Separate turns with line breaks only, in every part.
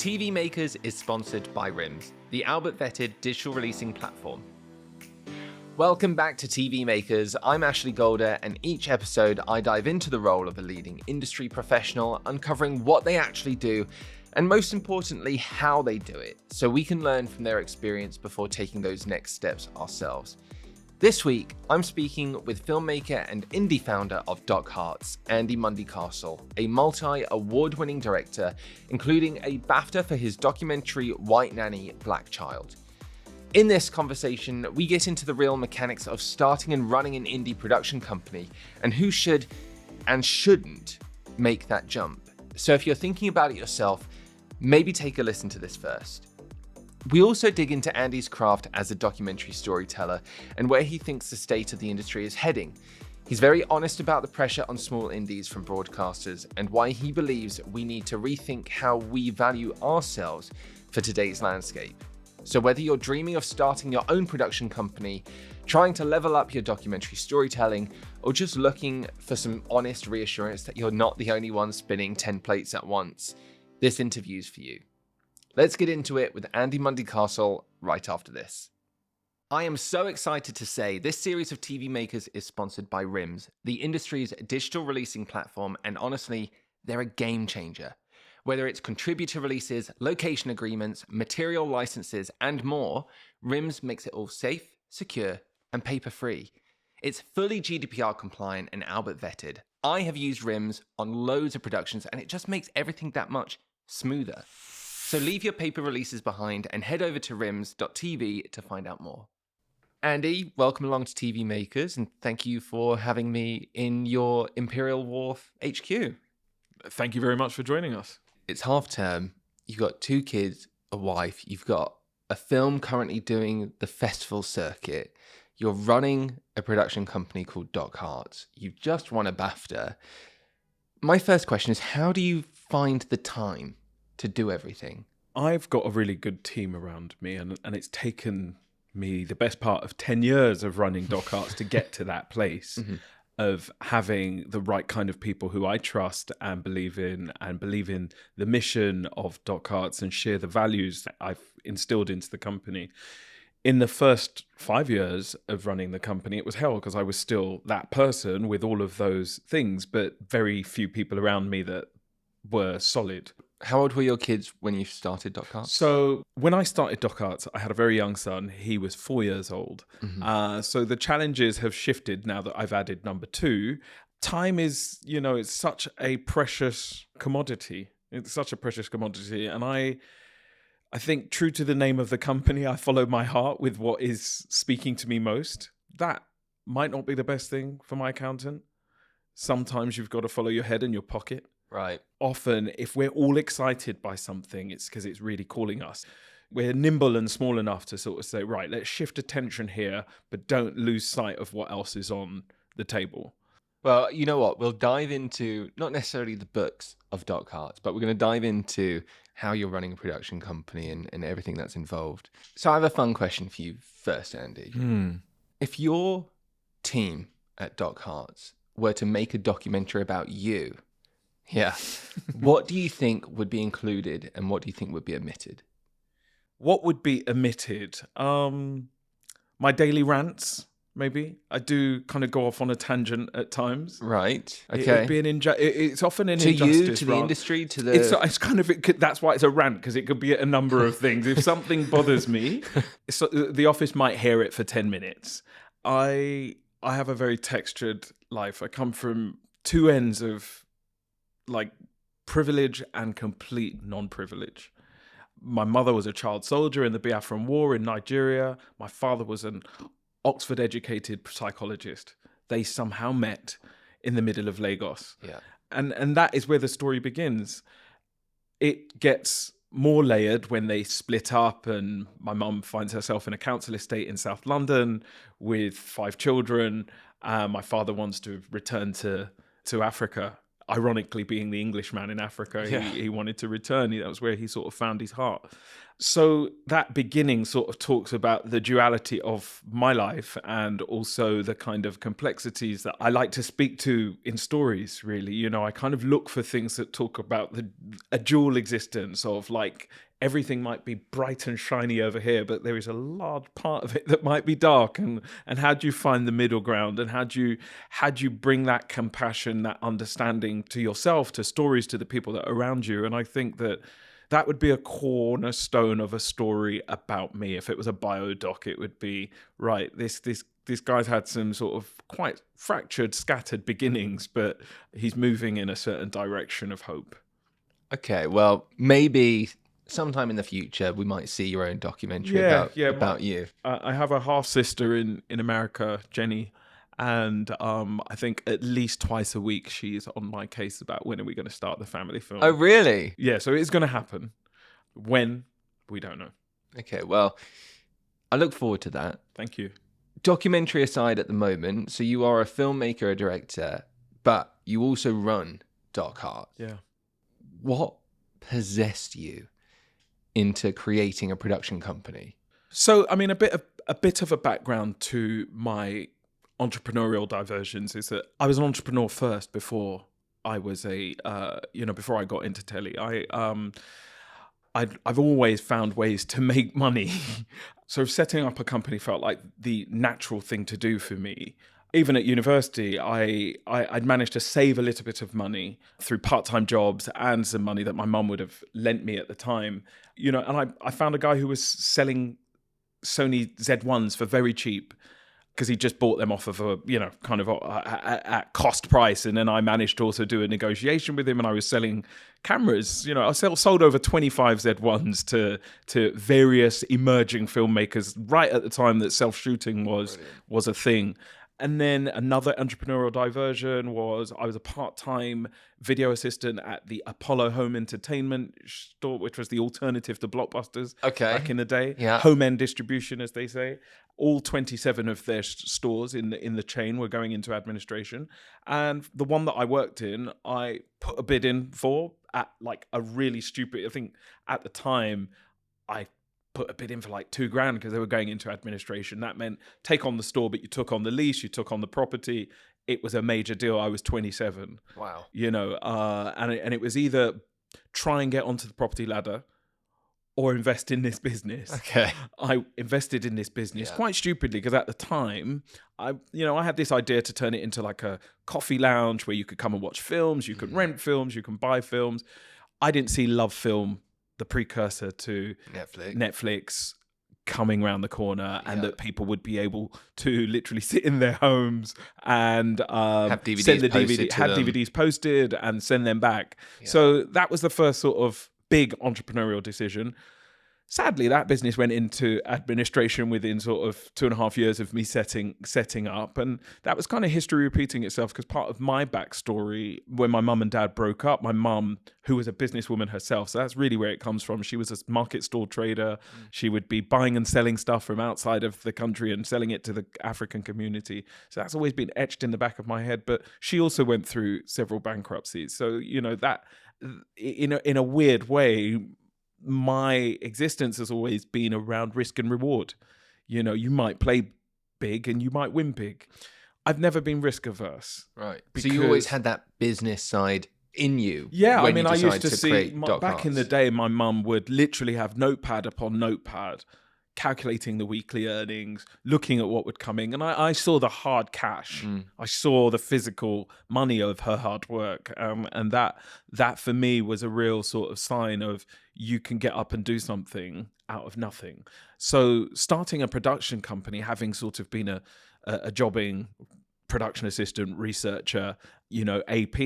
TV Makers is sponsored by RIMS, the Albert-vetted digital releasing platform. Welcome back to TV Makers. I'm Ashley Golder, and each episode I dive into the role of a leading industry professional, uncovering what they actually do, and most importantly, how they do it, so we can learn from their experience before taking those next steps ourselves. This week, I'm speaking with filmmaker and indie founder of Doc Hearts, Andy Mundy-Castle, a multi-award-winning director, including a BAFTA for his documentary White Nanny, Black Child. In this conversation, we get into the real mechanics of starting and running an indie production company, and who should and shouldn't make that jump. So if you're thinking about it yourself, maybe take a listen to this first. We also dig into Andy's craft as a documentary storyteller and where he thinks the state of the industry is heading. He's very honest about the pressure on small indies from broadcasters and why he believes we need to rethink how we value ourselves for today's landscape. So whether you're dreaming of starting your own production company, trying to level up your documentary storytelling, or just looking for some honest reassurance that you're not the only one spinning 10 plates at once, this interview's for you. Let's get into it with Andy Mundy-Castle right after this. I am so excited to say this series of TV Makers is sponsored by RIMS, the industry's digital releasing platform, and honestly, they're a game changer. Whether it's contributor releases, location agreements, material licenses, and more, RIMS makes it all safe, secure, and paper-free. It's fully GDPR compliant and Albert vetted. I have used RIMS on loads of productions, and it just makes everything that much smoother. So leave your paper releases behind and head over to rims.tv to find out more. Andy, welcome along to TV Makers, and thank you for having me in your Imperial Wharf HQ.
Thank you very much for joining us.
It's half term, you've got 2 kids, a wife, you've got a film currently doing the festival circuit, you're running a production company called Doc Hearts, you've just won a BAFTA. My first question is, how do you find the time to do everything?
I've got a really good team around me, and it's taken me the best part of 10 years of running Doc Hearts to get to that place of having the right kind of people who I trust and believe in the mission of Doc Hearts and share the values that I've instilled into the company. In the first 5 years of running the company, it was hell because I was still that person with all of those things, but very few people around me that were solid.
How old were your kids when you started Doc Hearts?
So when I started Doc Hearts, I had a very young son. He was 4 years old. So the challenges have shifted now that I've added number 2. Time is, it's such a precious commodity. It's such a precious commodity. And I think true to the name of the company, I follow my heart with what is speaking to me most. That might not be the best thing for my accountant. Sometimes you've got to follow your head in your pocket.
Right.
Often, if we're all excited by something, it's because it's really calling us. We're nimble and small enough to sort of say, right, let's shift attention here, but don't lose sight of what else is on the table.
Well, you know what? We'll dive into not necessarily the books of Doc Hearts, but we're going to dive into how you're running a production company and everything that's involved. So I have a fun question for you first, Andy. If your team at Doc Hearts were to make a documentary about you, what do you think would be included and what do you think would be omitted?
What would be omitted? My daily rants, maybe. I do kind of go off on a tangent at times.
Right. Okay.
It would be it's often an
to
injustice.
To you, to the industry, to the...
It's kind of... that's why it's a rant, because it could be a number of things. If something bothers me, the office might hear it for 10 minutes. I have a very textured life. I come from 2 ends of privilege and complete non-privilege. My mother was a child soldier in the Biafran War in Nigeria. My father was an Oxford-educated psychologist. They somehow met in the middle of Lagos.
Yeah.
And that is where the story begins. It gets more layered when they split up, and my mum finds herself in a council estate in South London with 5 children. My father wants to return to Africa. Ironically, being the Englishman in Africa, he wanted to return. That was where he sort of found his heart. So that beginning sort of talks about the duality of my life and also the kind of complexities that I like to speak to in stories, really. You know, I kind of look for things that talk about a dual existence of like everything might be bright and shiny over here, but there is a large part of it that might be dark. And how do you find the middle ground? And how do you bring that compassion, that understanding to yourself, to stories, to the people that are around you? And I think that would be a cornerstone of a story about me. If it was a biodoc, it would be, right, this guy's had some sort of quite fractured, scattered beginnings, but he's moving in a certain direction of hope.
Okay, well, maybe sometime in the future we might see your own documentary about you.
I have a half sister in America, Jenny, and I think at least twice a week she's on my case about when are we going to start the family film.
Oh, really?
Yeah, so it's going to happen. When, we don't know.
Okay, well, I look forward to that.
Thank you.
Documentary aside at the moment, so you are a filmmaker, a director, but you also run Doc Heart.
Yeah.
What possessed you into creating a production company?
So, I mean, a bit of a background to my entrepreneurial diversions is that I was an entrepreneur first before I was before I got into telly. I've always found ways to make money. So setting up a company felt like the natural thing to do for me. Even at university, I'd managed to save a little bit of money through part-time jobs and some money that my mum would have lent me at the time. You know, and I found a guy who was selling Sony Z1s for very cheap because he just bought them off of at cost price. And then I managed to also do a negotiation with him, and I was selling cameras. You know, I sold over 25 Z1s to various emerging filmmakers right at the time that self-shooting was a thing. And then another entrepreneurial diversion was I was a part-time video assistant at the Apollo Home Entertainment store, which was the alternative to Blockbusters back in the day.
Yeah.
Home-end distribution, as they say. All 27 of their stores in the chain were going into administration. And the one that I worked in, I put a bid in for at like a really stupid, I think at the time, I put a bid in for like $2,000 because they were going into administration. That meant take on the store, but you took on the lease, you took on the property. It was a major deal. I was 27.
Wow.
You know, and it was either try and get onto the property ladder or invest in this business.
Okay.
I invested in this business quite stupidly because at the time, I had this idea to turn it into like a coffee lounge where you could come and watch films, you could rent films, you can buy films. I didn't see Love Film, the precursor to Netflix coming around the corner, and that people would be able to literally sit in their homes and
have DVDs
send the
posted
DVDs posted and send them back. Yeah. So that was the first sort of big entrepreneurial decision. Sadly, that business went into administration within sort of 2.5 years of me setting up. And that was kind of history repeating itself because part of my backstory, when my mum and dad broke up, my mum, who was a businesswoman herself, so that's really where it comes from. She was a market stall trader. She would be buying and selling stuff from outside of the country and selling it to the African community. So that's always been etched in the back of my head. But she also went through several bankruptcies. So, you know, that in a weird way, my existence has always been around risk and reward. You know, you might play big and you might win big. I've never been risk averse.
Right. So you always had that business side in you.
Yeah, I mean, I used to see, back in the day, my mum would literally have notepad upon notepad, calculating the weekly earnings, looking at what would come in. And I saw the hard cash. I saw the physical money of her hard work. And that for me was a real sort of sign of you can get up and do something out of nothing. So starting a production company, having sort of been a jobbing production assistant, researcher, you know, AP,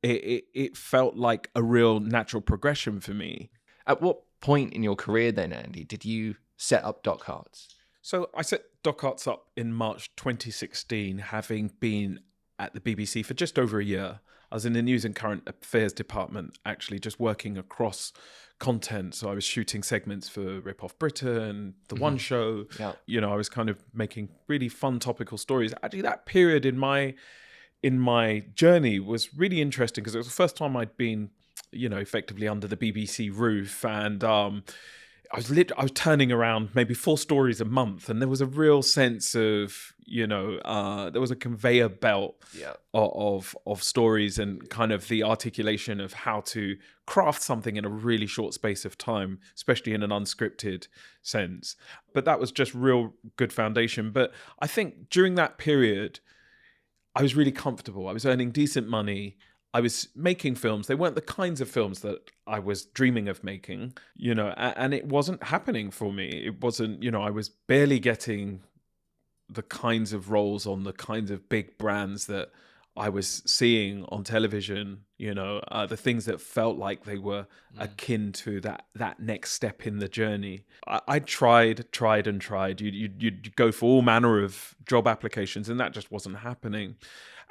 it felt like a real natural progression for me.
At what point in your career then, Andy, did you set up Doc Hearts?
So I set Doc Hearts up in March 2016, having been at the BBC for just over a year. I was in the News and Current Affairs department, actually just working across content. So I was shooting segments for Rip Off Britain, The One Show. Yeah. You know, I was kind of making really fun topical stories. Actually, that period in my journey was really interesting because it was the first time I'd been, you know, effectively under the BBC roof. And I was turning around maybe 4 stories a month, and there was a real sense of, there was a conveyor belt of stories and kind of the articulation of how to craft something in a really short space of time, especially in an unscripted sense. But that was just real good foundation. But I think during that period, I was really comfortable. I was earning decent money. I was making films. They weren't the kinds of films that I was dreaming of making, and it wasn't happening for me. It wasn't, I was barely getting the kinds of roles on the kinds of big brands that I was seeing on television, the things that felt like they were akin to that next step in the journey. I tried. You'd go for all manner of job applications, and that just wasn't happening.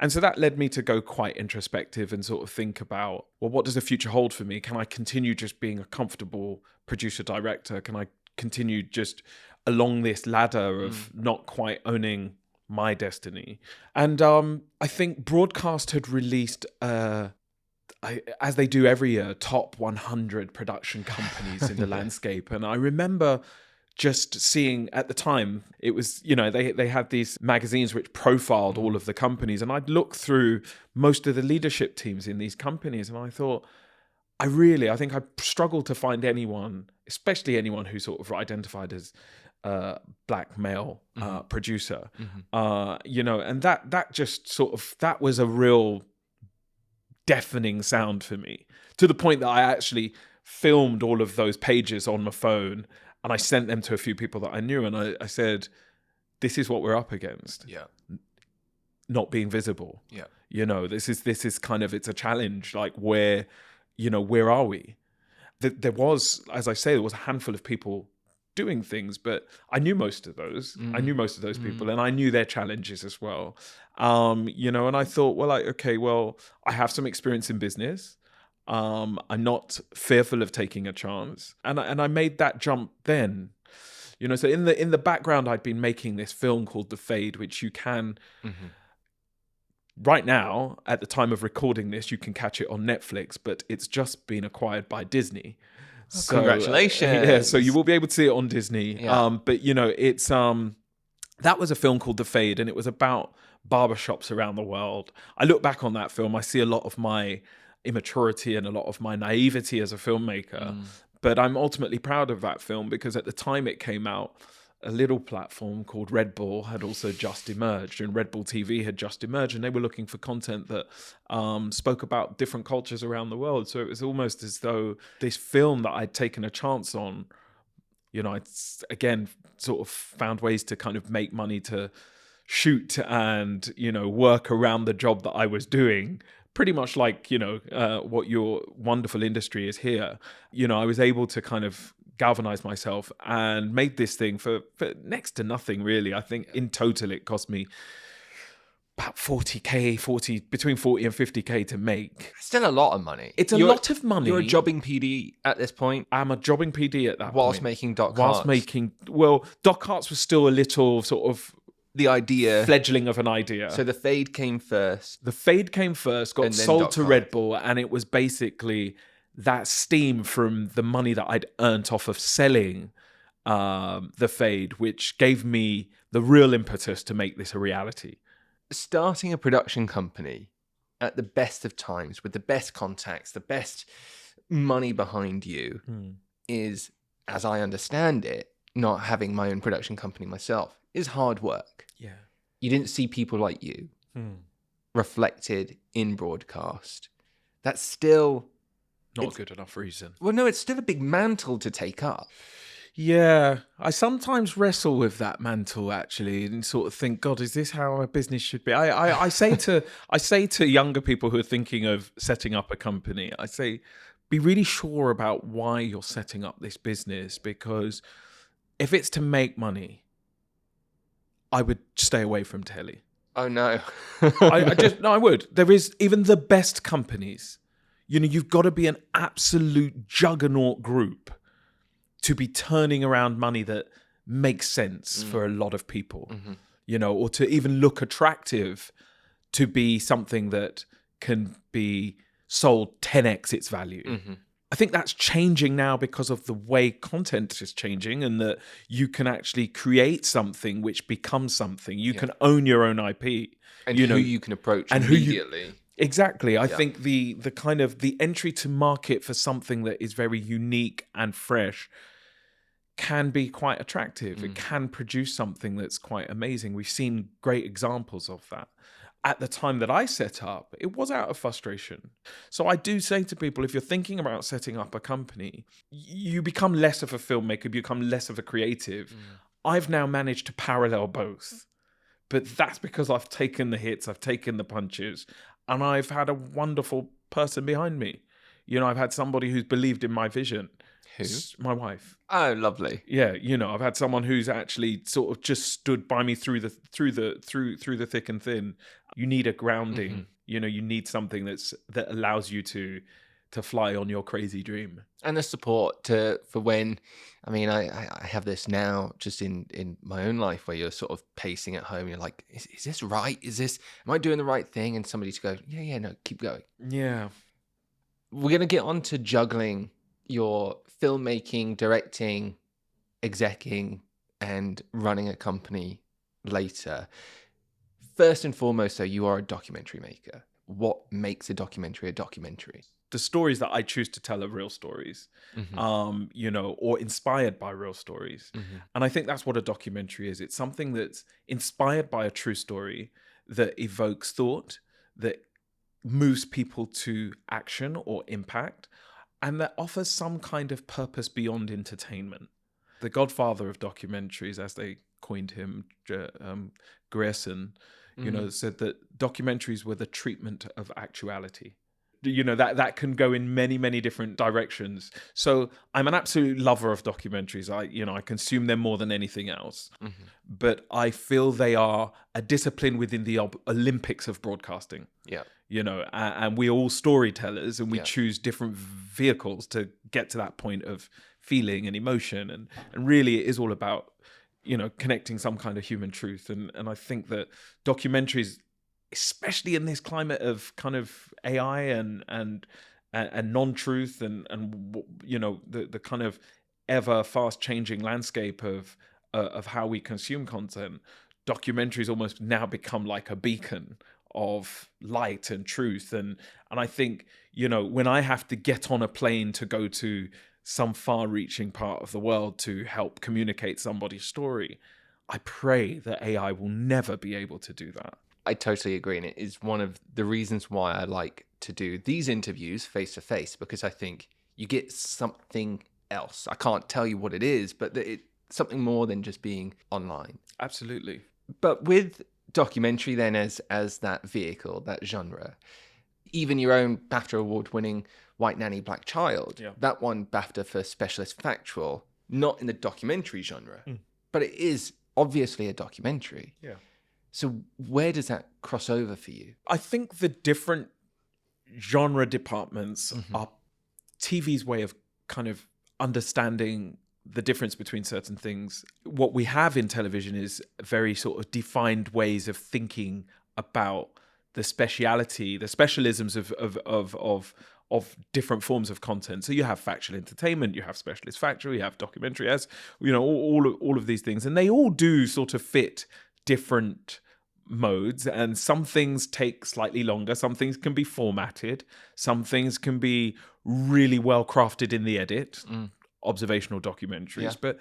And so that led me to go quite introspective and sort of think about, well, what does the future hold for me? Can I continue just being a comfortable producer director? Can I continue just along this ladder of not quite owning my destiny? And I think broadcast had released, as they do every year, top 100 production companies in the landscape. And I remember just seeing at the time, it was, they had these magazines which profiled all of the companies. And I'd look through most of the leadership teams in these companies. And I thought, I think I struggled to find anyone, especially anyone who sort of identified as black male producer, and that just sort of, that was a real deafening sound for me, to the point that I actually filmed all of those pages on my phone and I sent them to a few people that I knew, and I said, this is what we're up against.
Yeah.
Not being visible.
Yeah.
This is kind of, it's a challenge. Like, where are we? There was, as I say, there was a handful of people doing things, but I knew most of those. I knew most of those people, and I knew their challenges as well. And I thought, well, I have some experience in business. I'm not fearful of taking a chance, and I made that jump then. So in the background, I'd been making this film called The Fade, which you can right now, at the time of recording this, you can catch it on Netflix, but it's just been acquired by Disney. So,
congratulations!
So you will be able to see it on Disney.
Yeah.
But it's that was a film called The Fade, and it was about barbershops around the world. I look back on that film, I see a lot of my immaturity and a lot of my naivety as a filmmaker. But I'm ultimately proud of that film, because at the time it came out, a little platform called Red Bull had also just emerged, and Red Bull TV had just emerged, and they were looking for content that spoke about different cultures around the world. So it was almost as though this film that I'd taken a chance on, I'd again sort of found ways to kind of make money to shoot and, work around the job that I was doing. Pretty much like, what your wonderful industry is here. I was able to kind of galvanize myself and made this thing for next to nothing, really. I think in total it cost me about between 40 and 50K to make.
Still a lot of money.
It's a lot of money.
You're a jobbing PD at this point.
I'm a jobbing PD at that
whilst
point.
Making Doc
Whilst
Hearts.
making, Doc Hearts was still a little sort of
the idea,
fledgling of an idea.
So The Fade came first.
The Fade came first, got sold to Red Bull, and it was basically that steam from the money that I'd earned off of selling The Fade, which gave me the real impetus to make this a reality.
Starting a production company at the best of times, with the best contacts, the best money behind you, is, as I understand it, not having my own production company myself, is hard work.
Yeah.
You didn't see people like you reflected in broadcast. That's still
not a good enough reason.
Well, no, it's still a big mantle to take up.
Yeah, I sometimes wrestle with that mantle, actually, and sort of think, God, is this how a business should be? I say to younger people who are thinking of setting up a company, I say, be really sure about why you're setting up this business, because if it's to make money, I would stay away from telly.
Oh, no.
I would. There is, even the best companies, you've got to be an absolute juggernaut group to be turning around money that makes sense for a lot of people, or to even look attractive, to be something that can be sold 10x its value. I think that's changing now because of the way content is changing, and that you can actually create something which becomes something. You can own your own IP.
And who you can approach
and
immediately.
Exactly. I think the kind of the entry to market for something that is very unique and fresh can be quite attractive. It can produce something that's quite amazing. We've seen great examples of that. At the time that I set up, it was out of frustration. So I do say to people, if you're thinking about setting up a company, you become less of a filmmaker, you become less of a creative. I've now managed to parallel both. But that's because I've taken the hits, I've taken the punches, and I've had a wonderful person behind me. I've had somebody who's believed in my vision.
Who?
My wife.
Oh, lovely.
Yeah, I've had someone who's actually sort of just stood by me through the thick and thin. You need a grounding. You need something that allows you to fly on your crazy dream.
And the support for when, I have this now just in my own life where you're sort of pacing at home. You're like, is this right? Am I doing the right thing? And somebody to go, yeah, no, keep going.
Yeah.
We're going to get on to juggling your filmmaking, directing, execing, and running a company later. First and foremost, though, you are a documentary maker. What makes a documentary a documentary?
The stories that I choose to tell are real stories, or inspired by real stories. And I think that's what a documentary is. It's something that's inspired by a true story that evokes thought, that moves people to action or impact, and that offers some kind of purpose beyond entertainment. The godfather of documentaries, as they coined him, Grierson, said that documentaries were the treatment of actuality. That can go in many, many different directions. So I'm an absolute lover of documentaries. I consume them more than anything else. But I feel they are a discipline within the Olympics of broadcasting.
Yeah.
And we're all storytellers, and we choose different vehicles to get to that point of feeling and emotion. And really it is all about, connecting some kind of human truth. And I think that documentaries, especially in this climate of kind of AI and non-truth and the kind of ever fast changing landscape of how we consume content, documentaries almost now become like a beacon of light and truth. And I think, when I have to get on a plane to go to some far-reaching part of the world to help communicate somebody's story, I pray that AI will never be able to do that.
I totally agree. And it is one of the reasons why I like to do these interviews face to face, because I think you get something else. I can't tell you what it is, but it's something more than just being online.
Absolutely.
But with documentary then as that vehicle, that genre, even your own BAFTA award-winning White Nanny, Black Child, that won BAFTA for Specialist Factual, not in the documentary genre, but it is obviously a documentary.
Yeah.
So where does that cross over for you?
I think the different genre departments are TV's way of kind of understanding the difference between certain things. What we have in television is very sort of defined ways of thinking about the specialisms of different forms of content. So you have factual entertainment, you have specialist factual, you have documentary, as all of these things, and they all do sort of fit different modes, and some things take slightly longer, some things can be formatted, some things can be really well crafted in the edit, observational documentaries, but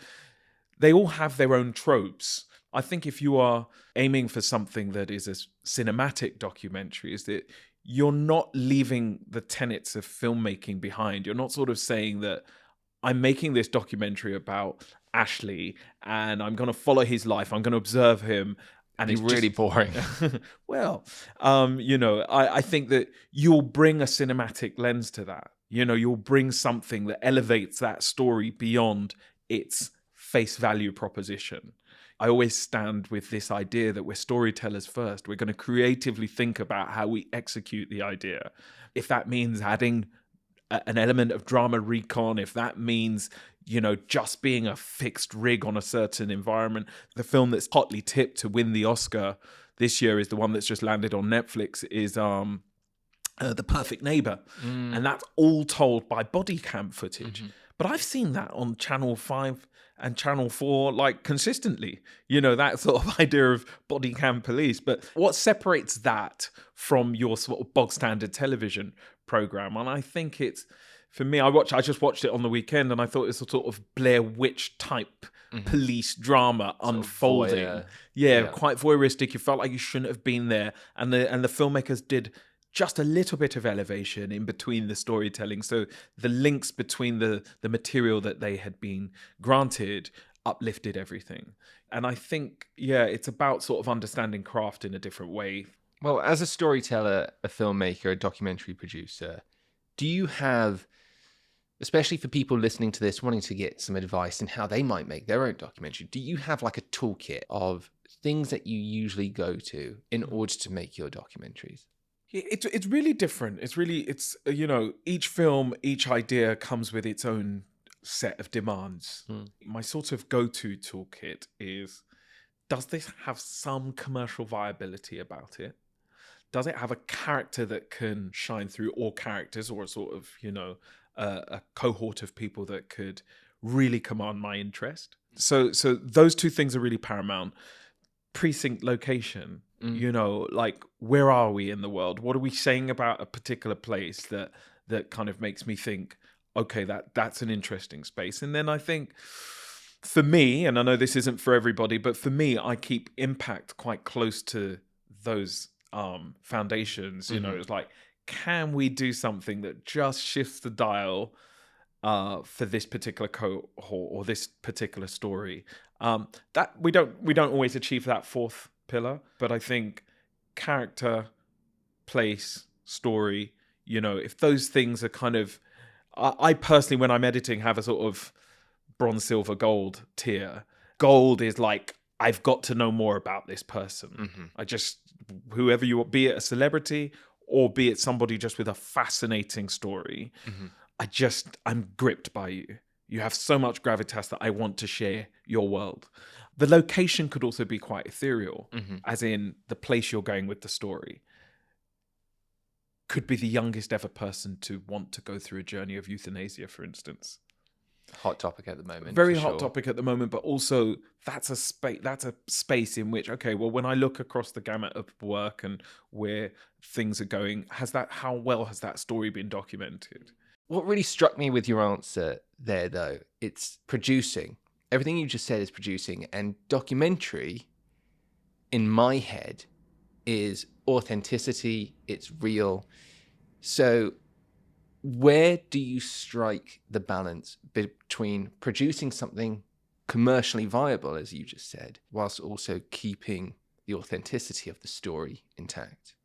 they all have their own tropes. I think if you are aiming for something that is a cinematic documentary, is that you're not leaving the tenets of filmmaking behind. You're not sort of saying that I'm making this documentary about Ashley and I'm going to follow his life, I'm going to observe him, and
it's really boring.
Well, I think that you'll bring a cinematic lens to that. You'll bring something that elevates that story beyond its face value proposition. I always stand with this idea that we're storytellers first. We're going to creatively think about how we execute the idea. If that means adding an element of drama recon, if that means, just being a fixed rig on a certain environment. The film that's hotly tipped to win the Oscar this year is the one that's just landed on Netflix, is The Perfect Neighbour. And that's all told by body cam footage. But I've seen that on Channel 5 and Channel 4, like, consistently. You know, that sort of idea of body cam police. But what separates that from your sort of bog standard television program? And I think it's, for me, I just watched it on the weekend, and I thought it's a sort of Blair Witch type police drama unfolding. Quite voyeuristic. You felt like you shouldn't have been there. And the filmmakers did just a little bit of elevation in between the storytelling. So the links between the material that they had been granted uplifted everything. And I think, it's about sort of understanding craft in a different way.
Well, as a storyteller, a filmmaker, a documentary producer, do you have, especially for people listening to this, wanting to get some advice in how they might make their own documentary, do you have like a toolkit of things that you usually go to in order to make your documentaries?
It's really different. It's you know, each film, each idea comes with its own set of demands. My sort of go-to toolkit is, does this have some commercial viability about it? Does it have a character that can shine through, or characters, or a sort of, you know, a cohort of people that could really command my interest? So those two things are really paramount. Precinct location, you know, like, where are we in the world? What are we saying about a particular place that kind of makes me think, okay, that's an interesting space. And then I think, for me, and I know this isn't for everybody, but for me, I keep impact quite close to those foundations. You know, it's like, can we do something that just shifts the dial for this particular cohort or this particular story? That we don't always achieve that fourth pillar, but I think character, place, story, you know, if those things are kind of, I personally, when I'm editing, have a sort of bronze, silver, gold tier. Gold is like, I've got to know more about this person. I just, whoever you are, be it a celebrity or be it somebody just with a fascinating story, I'm gripped by you. You have so much gravitas that I want to share your world. The location could also be quite ethereal, as in the place you're going with the story. Could be the youngest ever person to want to go through a journey of euthanasia, for instance.
Hot topic at the moment.
Very hot topic at the moment, but also that's a space in which, okay, well, when I look across the gamut of work and where things are going, how well has that story been documented?
What really struck me with your answer there, though, it's producing. Everything you just said is producing, and documentary, in my head, is authenticity, it's real. So where do you strike the balance between producing something commercially viable, as you just said, whilst also keeping the authenticity of the story intact?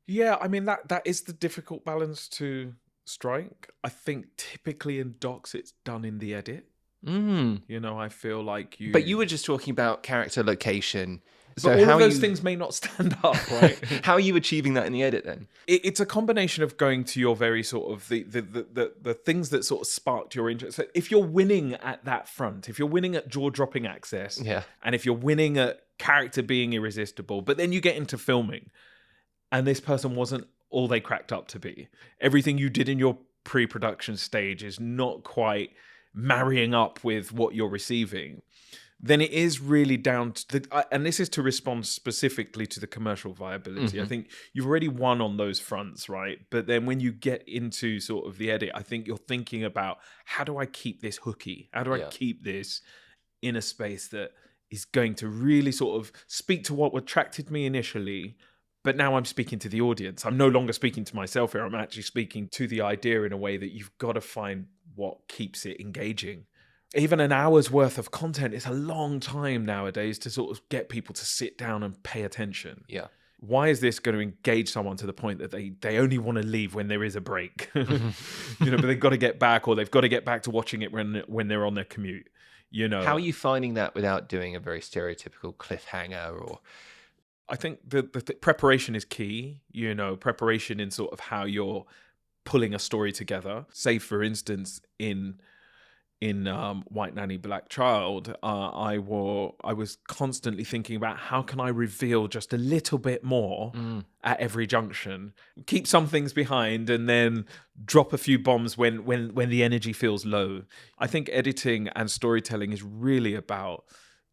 Yeah, I mean, that is the difficult balance to strike. I think typically in docs it's done in the edit. You know, I feel like
But you were just talking about character, location.
So but all of those things may not stand up, right?
How are you achieving that in the edit then?
It's a combination of going to your very sort of the things that sort of sparked your interest. So if you're winning at that front, if you're winning at jaw-dropping access, and if you're winning at character being irresistible, but then you get into filming and this person wasn't all they cracked up to be. Everything you did in your pre-production stage is not quite marrying up with what you're receiving. Then it is really down to and this is to respond specifically to the commercial viability. I think you've already won on those fronts, right? But then when you get into sort of the edit, I think you're thinking about, how do I keep this hooky? How do I keep this in a space that is going to really sort of speak to what attracted me initially, but now I'm speaking to the audience. I'm no longer speaking to myself here. I'm actually speaking to the idea in a way that you've got to find what keeps it engaging. Even an hour's worth of content is a long time nowadays to sort of get people to sit down and pay attention.
Yeah.
Why is this going to engage someone to the point that they only want to leave when there is a break? You know, but they've got to get back, or they've got to get back to watching it when they're on their commute. You know,
how are you finding that without doing a very stereotypical cliffhanger? Or
I think the preparation is key. You know, preparation in sort of how you're pulling a story together. Say, for instance, in in White Nanny, Black Child, I was constantly thinking about how can I reveal just a little bit more at every junction, keep some things behind, and then drop a few bombs when the energy feels low. I think editing and storytelling is really about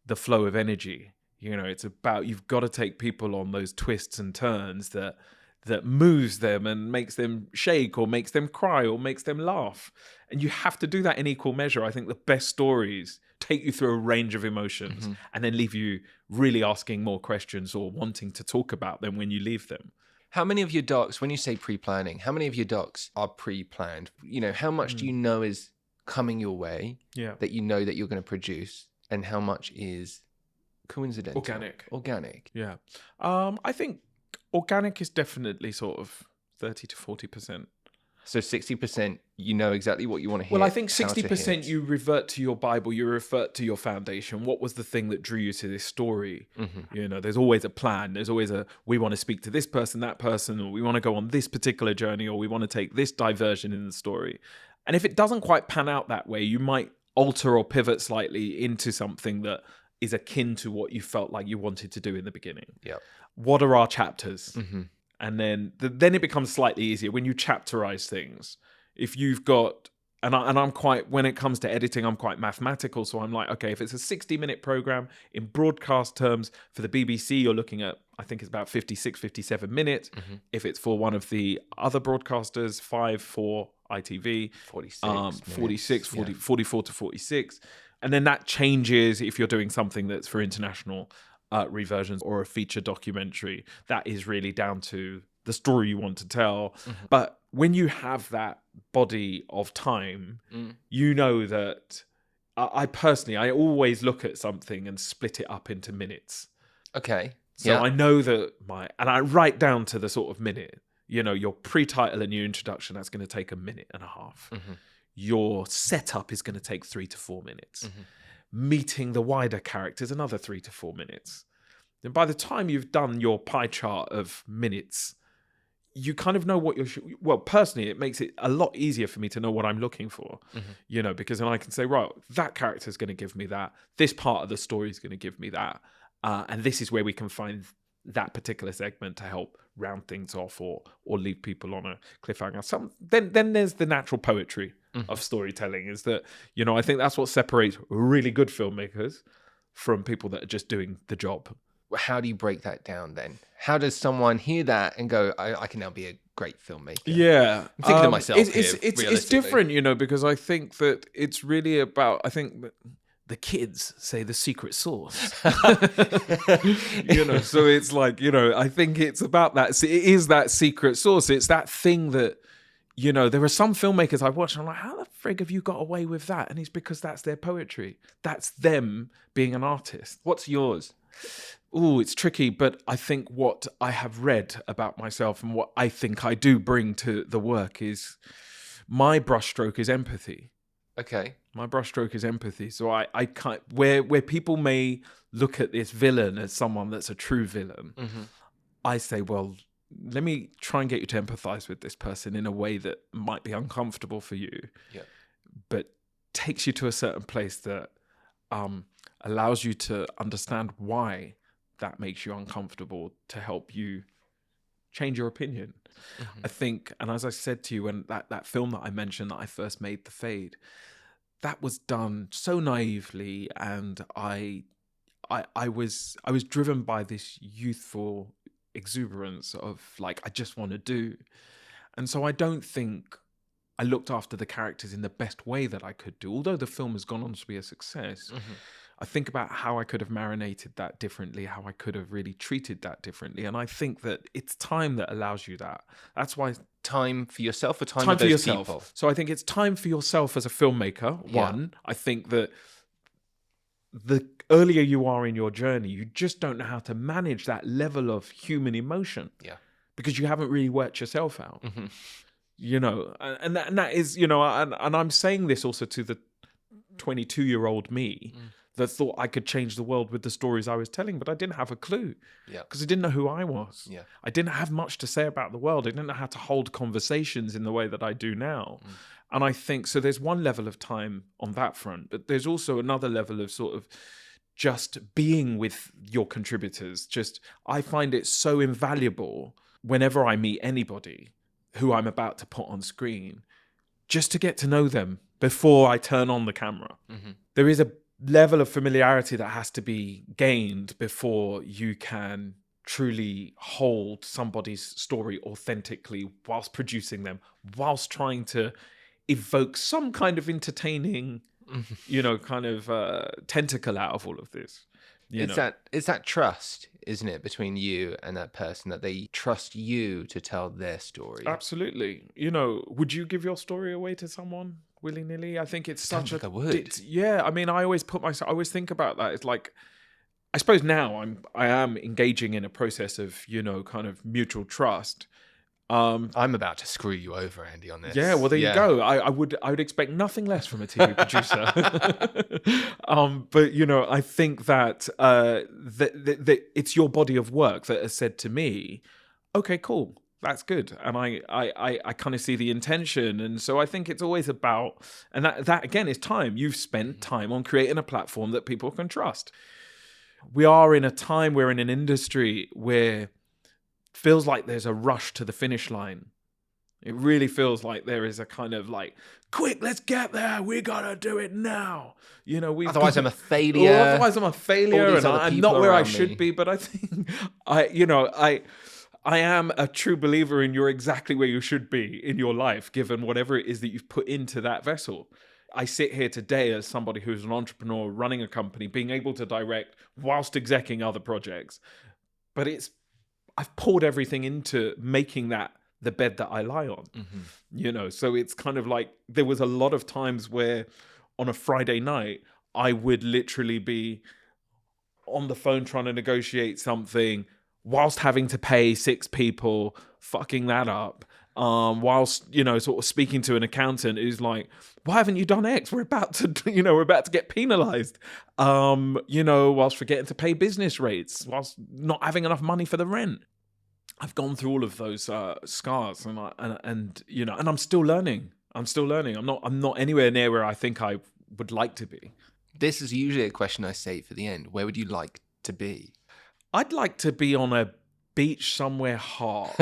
the flow of energy. You know, it's about, you've got to take people on those twists and turns that moves them and makes them shake or makes them cry or makes them laugh. And you have to do that in equal measure. I think the best stories take you through a range of emotions and then leave you really asking more questions or wanting to talk about them when you leave them.
How many of your docs, when you say pre-planning, how many of your docs are pre-planned? You know, how much do you know is coming your way that you know that you're going to produce, and how much is coincidental? Organic.
Yeah. I think organic is definitely sort of 30 to 40%.
So 60%, you know exactly what you want to hit.
Well, I think 60% you revert to your Bible, you revert to your foundation. What was the thing that drew you to this story? You know, there's always a plan. There's always we want to speak to this person, that person, or we want to go on this particular journey, or we want to take this diversion in the story. And if it doesn't quite pan out that way, you might alter or pivot slightly into something that is akin to what you felt like you wanted to do in the beginning.
Yeah.
What are our chapters? And then it becomes slightly easier when you chapterize things. If you've got, and I'm quite, when it comes to editing, I'm quite mathematical. So I'm like, okay, if it's a 60-minute program in broadcast terms for the BBC, you're looking at, I think it's about 56, 57 minutes. If it's for one of the other broadcasters, 5 for ITV, 44 to 46. And then that changes if you're doing something that's for international reversions or a feature documentary. That is really down to the story you want to tell. But when you have that body of time, you know that I personally, I always look at something and split it up into minutes.
Okay.
So I know that and I write down to the sort of minute, you know, your pre-title and your introduction, that's going to take 1.5 minutes. Your setup is going to take 3 to 4 minutes. Meeting the wider characters, another 3 to 4 minutes. Then by the time you've done your pie chart of minutes, you kind of know what you're... Well, personally, it makes it a lot easier for me to know what I'm looking for, you know, because then I can say, right, that character is going to give me that. This part of the story is going to give me that. And this is where we can find that particular segment to help round things off or leave people on a cliffhanger. Then there's the natural poetry of storytelling, is that, you know, I think that's what separates really good filmmakers from people that are just doing the job.
How do you break that down then? How does someone hear that and go, I can now be a great filmmaker?
Yeah.
I'm thinking of myself
it's different, you know, because I think that it's really about, I think that the kids say the secret sauce. You know, so it's like, you know, I think it's about that. It is that secret sauce. It's that thing that, you know, there are some filmmakers I've watched and I'm like, how the frig have you got away with that? And it's because that's their poetry. That's them being an artist.
What's yours?
Oh, it's tricky, but I think what I have read about myself and what I think I do bring to the work is my brushstroke is empathy.
Okay.
My brushstroke is empathy. So I can't, where people may look at this villain as someone that's a true villain, I say, well, let me try and get you to empathize with this person in a way that might be uncomfortable for you, but takes you to a certain place that allows you to understand why that makes you uncomfortable, to help you change your opinion. I think, and as I said to you, when that film that I mentioned that I first made, The Fade, that was done so naively, and I was driven by this youthful exuberance of like, I just want to do. And so I don't think I looked after the characters in the best way that I could do, although the film has gone on to be a success. I think about how I could have marinated that differently, how I could have really treated that differently. And I think that it's time that allows you that. That's why...
Time for yourself or time with those people?
So I think it's time for yourself as a filmmaker, one. I think that the earlier you are in your journey, you just don't know how to manage that level of human emotion. Because you haven't really worked yourself out. You know, and that is, you know, and I'm saying this also to the 22-year-old me that thought I could change the world with the stories I was telling, but I didn't have a clue. Because I didn't know who I was. I didn't have much to say about the world. I didn't know how to hold conversations in the way that I do now. And I think, so there's one level of time on that front, but there's also another level of sort of just being with your contributors. I find it so invaluable whenever I meet anybody who I'm about to put on screen, just to get to know them before I turn on the camera. Mm-hmm. There is a level of familiarity that has to be gained before you can truly hold somebody's story authentically whilst producing them, whilst trying to evoke some kind of entertaining, tentacle out of all of this.
It's that trust, isn't it, between you and that person, that they trust you to tell their story.
Absolutely. Would you give your story away to someone willy-nilly? I think it's such
I would.
I always think about that. It's like, I suppose now I am engaging in a process of, kind of mutual trust.
I'm about to screw you over, Andy, on this.
Yeah, well, there you go. I would expect nothing less from a TV producer. But I think that it's your body of work that has said to me, okay, cool, that's good, and I kind of see the intention, and so I think it's always about, and that again is time. You've spent time on creating a platform that people can trust. We are in a time, we're in an industry where feels like there's a rush to the finish line. It really feels like there is a kind of like, quick, let's get there. We gotta do it now.
Otherwise I'm a failure.
And I'm not where I should be. But I think I am a true believer in you're exactly where you should be in your life, given whatever it is that you've put into that vessel. I sit here today as somebody who's an entrepreneur running a company, being able to direct whilst executing other projects. But I've poured everything into making that the bed that I lie on, so it's kind of like there was a lot of times where on a Friday night, I would literally be on the phone trying to negotiate something whilst having to pay 6 people, fucking that up. Whilst, sort of speaking to an accountant who's like, why haven't you done X? We're about to get penalized. Whilst forgetting to pay business rates, whilst not having enough money for the rent. I've gone through all of those scars, and I'm still learning. I'm not anywhere near where I think I would like to be.
This is usually a question I say for the end. Where would you like to be?
I'd like to be on a beach somewhere hot,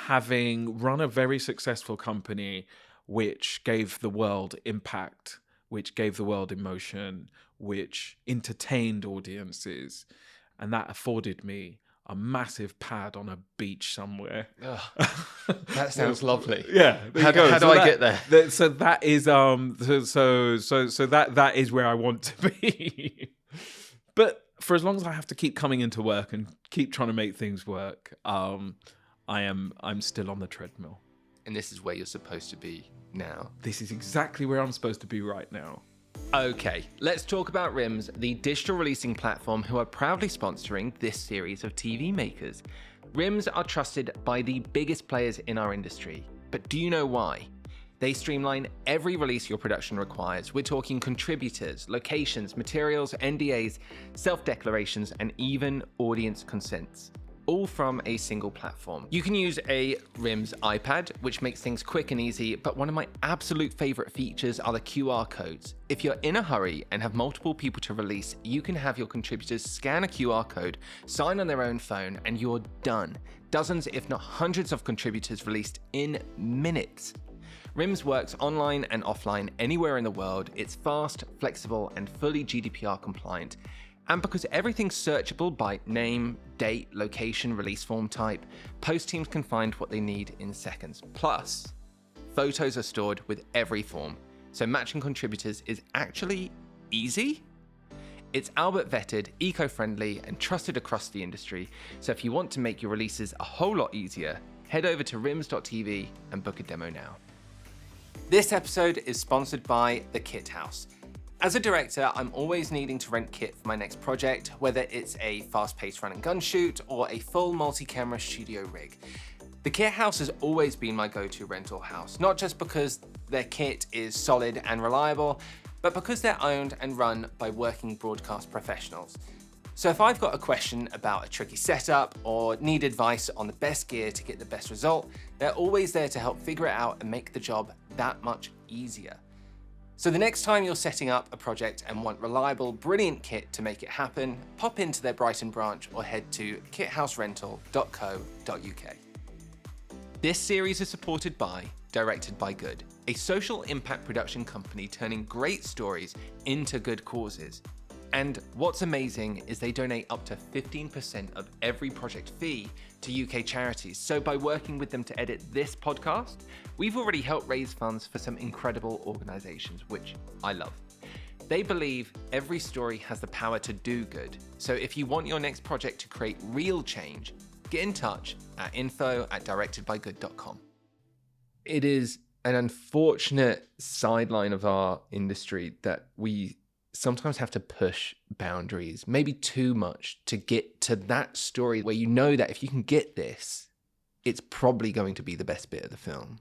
having run a very successful company which gave the world impact, which gave the world emotion, which entertained audiences, and that afforded me a massive pad on a beach somewhere.
That sounds lovely.
Yeah.
How do I get there?
So that is that is where I want to be. But for as long as I have to keep coming into work and keep trying to make things work, I'm still on the treadmill.
And this is where you're supposed to be now.
This is exactly where I'm supposed to be right now.
Okay, let's talk about RIMS, the digital releasing platform who are proudly sponsoring this series of TV makers. RIMS are trusted by the biggest players in our industry, but do you know why? They streamline every release your production requires. We're talking contributors, locations, materials, NDAs, self-declarations, and even audience consents. All from a single platform. You can use a RIMS iPad, which makes things quick and easy, but one of my absolute favorite features are the QR codes. If you're in a hurry and have multiple people to release, you can have your contributors scan a QR code, sign on their own phone, and you're done. Dozens, if not hundreds of contributors released in minutes. RIMS works online and offline anywhere in the world. It's fast, flexible, and fully GDPR compliant. And because everything's searchable by name, date, location, release form type, post teams can find what they need in seconds. Plus, photos are stored with every form, so matching contributors is actually easy. It's Albert vetted, eco-friendly, and trusted across the industry, so if you want to make your releases a whole lot easier, head over to rims.tv and book a demo now. This episode is sponsored by The Kit House. As a director, I'm always needing to rent kit for my next project, whether it's a fast-paced run and gun shoot or a full multi-camera studio rig. The Kit House has always been my go-to rental house, not just because their kit is solid and reliable, but because they're owned and run by working broadcast professionals. So if I've got a question about a tricky setup or need advice on the best gear to get the best result, they're always there to help figure it out and make the job that much easier. So the next time you're setting up a project and want reliable, brilliant kit to make it happen, pop into their Brighton branch or head to kithouserental.co.uk. This series is supported by Directed by Good, a social impact production company turning great stories into good causes. And what's amazing is they donate up to 15% of every project fee to UK charities. So by working with them to edit this podcast, we've already helped raise funds for some incredible organisations, which I love. They believe every story has the power to do good. So if you want your next project to create real change, get in touch at info@directedbygood.com. It is an unfortunate sideline of our industry that we sometimes have to push boundaries, maybe too much, to get to that story where you know that if you can get this, it's probably going to be the best bit of the film,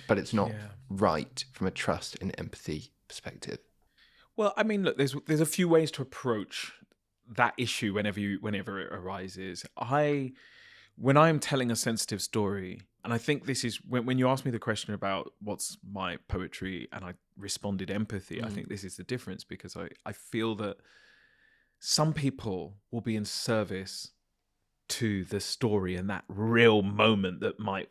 but it's not right from a trust and empathy perspective.
Well, I mean, look, there's a few ways to approach that issue whenever it arises. When I'm telling a sensitive story, and I think this is when you asked me the question about what's my poetry and I responded empathy, I think this is the difference, because I feel that some people will be in service to the story and that real moment that might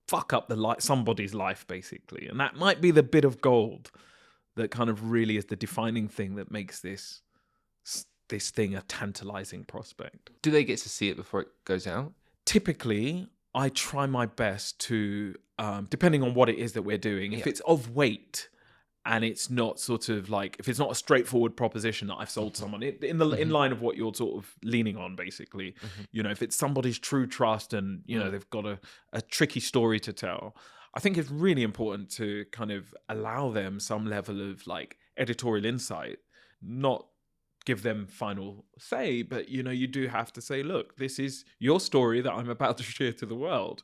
fuck up somebody's life, basically. And that might be the bit of gold that kind of really is the defining thing that makes this thing a tantalizing prospect.
Do they get to see it before it goes out?
Typically, I try my best to, depending on what it is that we're doing, if it's of weight and it's not sort of like, if it's not a straightforward proposition that I've sold someone, in line of what you're sort of leaning on, basically, you know, if it's somebody's true trust and, you know, they've got a tricky story to tell, I think it's really important to kind of allow them some level of like editorial insight, not give them final say, but you know, you do have to say, look, this is your story that I'm about to share to the world.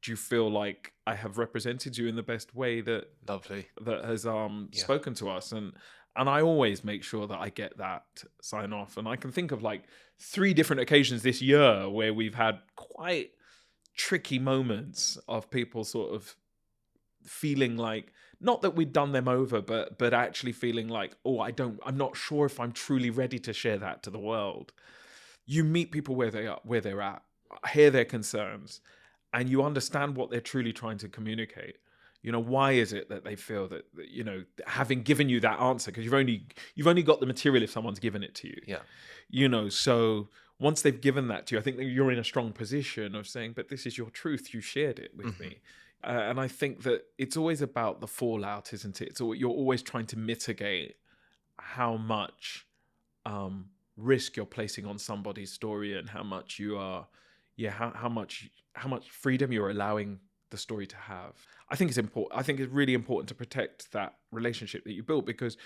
Do you feel like I have represented you in the best way that has spoken to us? And I always make sure that I get that sign off. And I can think of like 3 different occasions this year where we've had quite tricky moments of people sort of feeling like, not that we'd done them over, but actually feeling like, oh, I'm not sure if I'm truly ready to share that to the world. You meet people where they're at, hear their concerns, and you understand what they're truly trying to communicate. You know, why is it that they feel that, you know, having given you that answer, because you've only got the material if someone's given it to you. Yeah. You know, so once they've given that to you, I think that you're in a strong position of saying, but this is your truth, you shared it with me. And I think that it's always about the fallout, isn't it? So you're always trying to mitigate how much risk you're placing on somebody's story and how much you are, how much freedom you're allowing the story to have. I think it's important. I think it's really important to protect that relationship that you built, because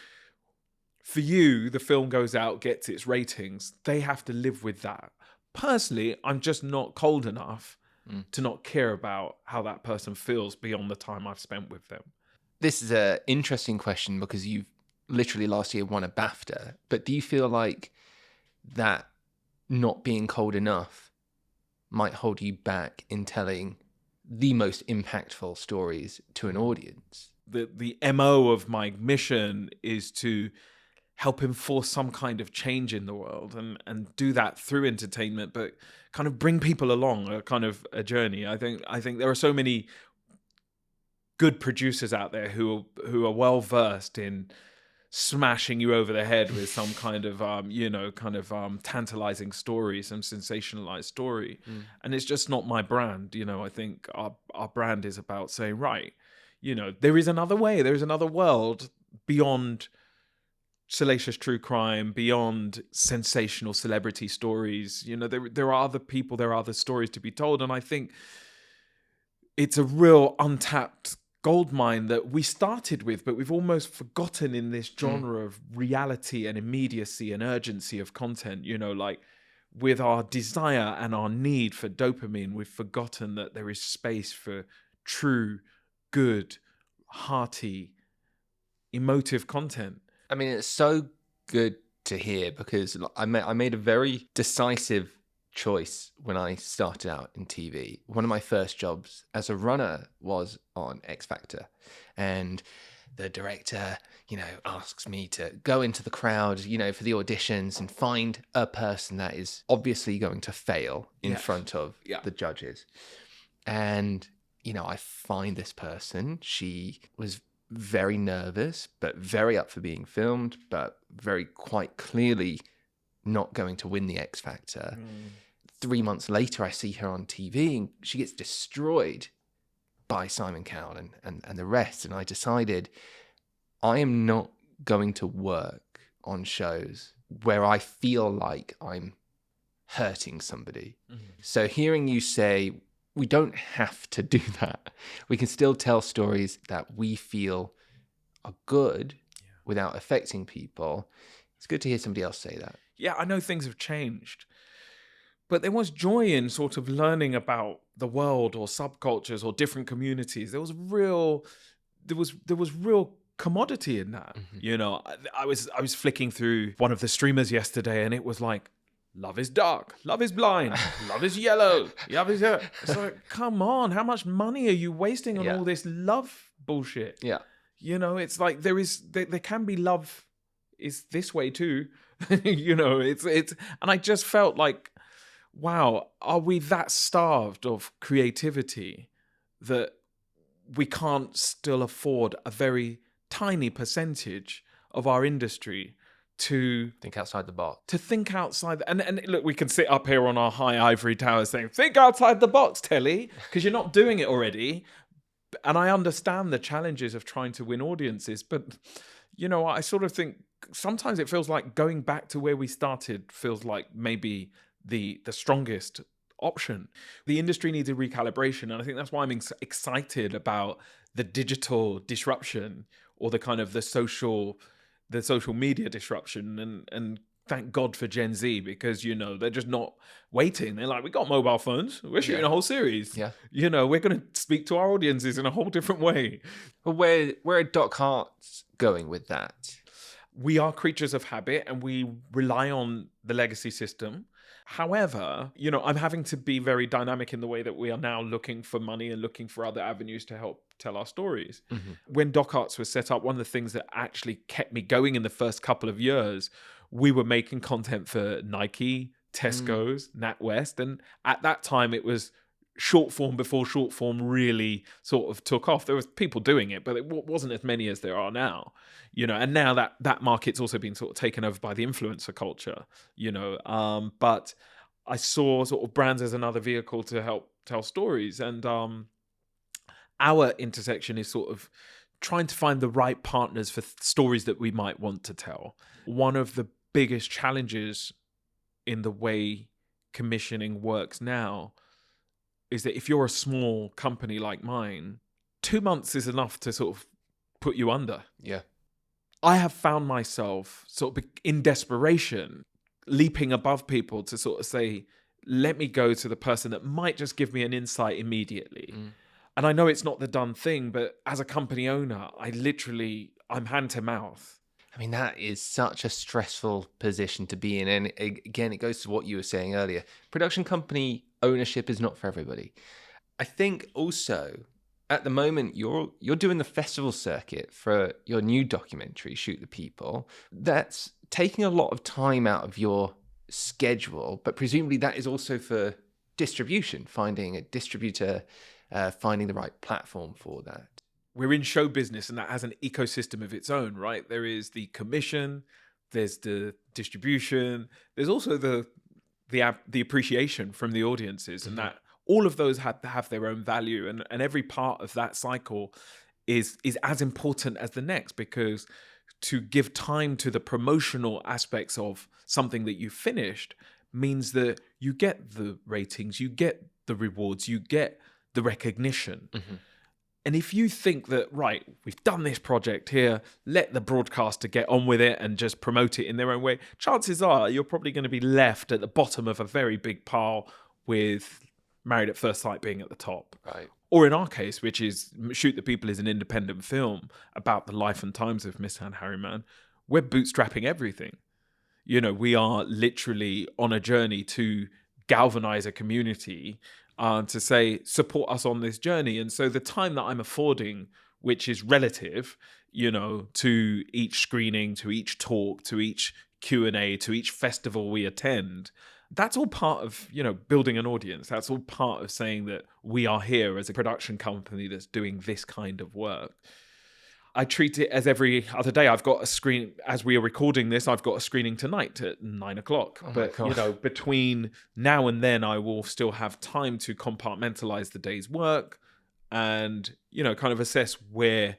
for you, the film goes out, gets its ratings. They have to live with that. Personally, I'm just not cold enough to not care about how that person feels beyond the time I've spent with them.
This is an interesting question because you've literally last year won a BAFTA, but do you feel like that not being cold enough might hold you back in telling the most impactful stories to an audience?
The MO of my mission is to help enforce some kind of change in the world and do that through entertainment, but kind of bring people along a kind of a journey. I think there are so many good producers out there who are well versed in smashing you over the head with some kind of tantalizing story, some sensationalized story. And it's just not my brand. You know, I think our brand is about saying, right, you know, there is another way, there is another world beyond salacious true crime, beyond sensational celebrity stories. You know, there are other people, there are other stories to be told. And I think it's a real untapped goldmine that we started with, but we've almost forgotten in this genre of reality and immediacy and urgency of content. You know, like with our desire and our need for dopamine, we've forgotten that there is space for true, good, hearty, emotive content.
I mean, it's so good to hear because I made a very decisive choice when I started out in TV. One of my first jobs as a runner was on X Factor, and the director, asks me to go into the crowd, for the auditions and find a person that is obviously going to fail in front of the judges. And, I find this person. She was very nervous, but very up for being filmed, but very quite clearly not going to win the X Factor. 3 months later, I see her on TV and she gets destroyed by Simon Cowell and the rest. And I decided I am not going to work on shows where I feel like I'm hurting somebody. So hearing you say, we don't have to do that. We can still tell stories that we feel are good without affecting people. It's good to hear somebody else say that.
Yeah, I know things have changed, but there was joy in sort of learning about the world or subcultures or different communities. There was real commodity in that. I was flicking through one of the streamers yesterday, and it was like, love is dark, love is blind, love is yellow, love is yellow. It's like, come on, how much money are you wasting on all this love bullshit?
Yeah.
It's like there can be love is this way too. It's and I just felt like, wow, are we that starved of creativity that we can't still afford a very tiny percentage of our industry to
think outside the box?
To think outside. And look, we can sit up here on our high ivory tower saying, think outside the box, Telly, because you're not doing it already. And I understand the challenges of trying to win audiences, but I sort of think sometimes it feels like going back to where we started feels like maybe the strongest option. The industry needs a recalibration, and I think that's why I'm excited about the digital disruption or the kind of the social media disruption, and thank God for Gen Z, because they're just not waiting. They're like, we got mobile phones, we're shooting a whole series. We're going to speak to our audiences in a whole different way.
But where are Doc Hart's going with that?
We are creatures of habit and we rely on the legacy system. However, I'm having to be very dynamic in the way that we are now looking for money and looking for other avenues to help tell our stories. When Doc Arts was set up, one of the things that actually kept me going in the first couple of years, we were making content for Nike, Tesco's, NatWest. And at that time, it was short form before short form really sort of took off. There was people doing it, but it wasn't as many as there are now. And now that market's also been sort of taken over by the influencer culture, but I saw sort of brands as another vehicle to help tell stories. And our intersection is sort of trying to find the right partners for stories that we might want to tell. One of the biggest challenges in the way commissioning works now is that if you're a small company like mine, 2 months is enough to sort of put you under.
Yeah.
I have found myself sort of in desperation leaping above people to sort of say, let me go to the person that might just give me an insight immediately. And I know it's not the done thing, but as a company owner, I'm hand to mouth.
I mean, that is such a stressful position to be in. And again, it goes to what you were saying earlier. Production company ownership is not for everybody. I think also at the moment you're doing the festival circuit for your new documentary, Shoot the People. That's taking a lot of time out of your schedule, but presumably that is also for distribution, finding a distributor, finding the right platform for that.
We're in show business, and that has an ecosystem of its own, right? There is the commission, there's the distribution, there's also the appreciation from the audiences, and that all of those have their own value, and every part of that cycle is as important as the next, because to give time to the promotional aspects of something that you finished means that you get the ratings, you get the rewards, you get the recognition. And if you think that, right, we've done this project here, let the broadcaster get on with it and just promote it in their own way, chances are you're probably going to be left at the bottom of a very big pile with Married at First Sight being at the top.
Right.
Or in our case, which is Shoot the People is an independent film about the life and times of Miss Anne Harriman, we're bootstrapping everything. We are literally on a journey to galvanize a community to say, support us on this journey. And so the time that I'm affording, which is relative, to each screening, to each talk, to each Q&A, to each festival we attend, that's all part of, building an audience. That's all part of saying that we are here as a production company that's doing this kind of work. I treat it as every other day. I've got a screen, as we are recording this, I've got a screening tonight at 9:00.
Oh
but, between now and then, I will still have time to compartmentalize the day's work and, kind of assess where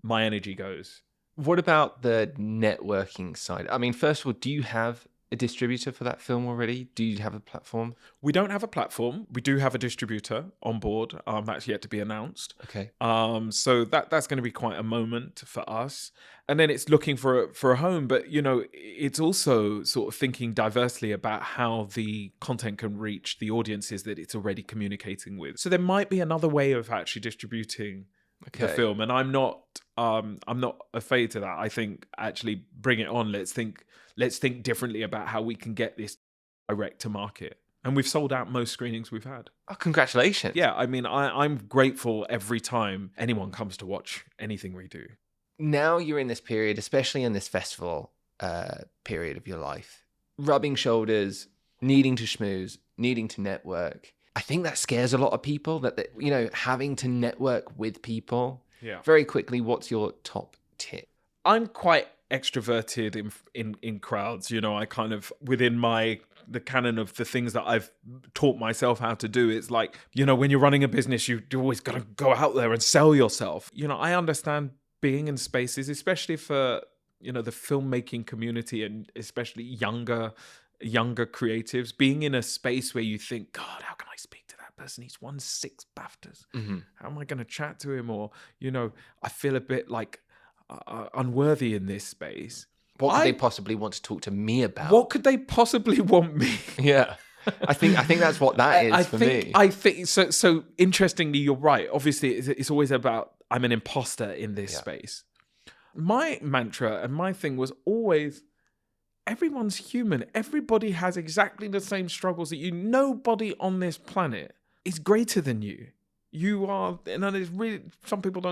my energy goes.
What about the networking side? I mean, first of all, do you have a distributor for that film already? Do you have a platform?
We don't have a platform. We do have a distributor on board. That's yet to be announced.
Okay.
So that's going to be quite a moment for us. And then it's looking for a home. But, it's also sort of thinking diversely about how the content can reach the audiences that it's already communicating with. So there might be another way of actually distributing the film. And I'm not afraid to that. I think actually bring it on. Let's think differently about how we can get this direct to market. And we've sold out most screenings we've had.
Oh, congratulations.
Yeah, I mean, I'm grateful every time anyone comes to watch anything we do.
Now you're in this period, especially in this festival period of your life, rubbing shoulders, needing to schmooze, needing to network. I think that scares a lot of people, that having to network with people.
Yeah.
Very quickly, what's your top tip?
I'm quite extroverted in crowds. I kind of, within the canon of the things that I've taught myself how to do, it's like, when you're running a business, you always got to go out there and sell yourself. I understand being in spaces, especially for, the filmmaking community, and especially younger creatives, being in a space where you think, God, how can I speak to that person? He's won 6 BAFTAs. Mm-hmm. How am I going to chat to him? Or, I feel a bit like unworthy in this space.
What could they possibly want to talk to me about?
What could they possibly want me?
Yeah. I think that's what that is for me.
I think so interestingly, you're right. Obviously, it's always about, I'm an imposter in this space. My mantra and my thing was always, everyone's human. Everybody has exactly the same struggles that you. Nobody on this planet is greater than you. You are, and it's really, some people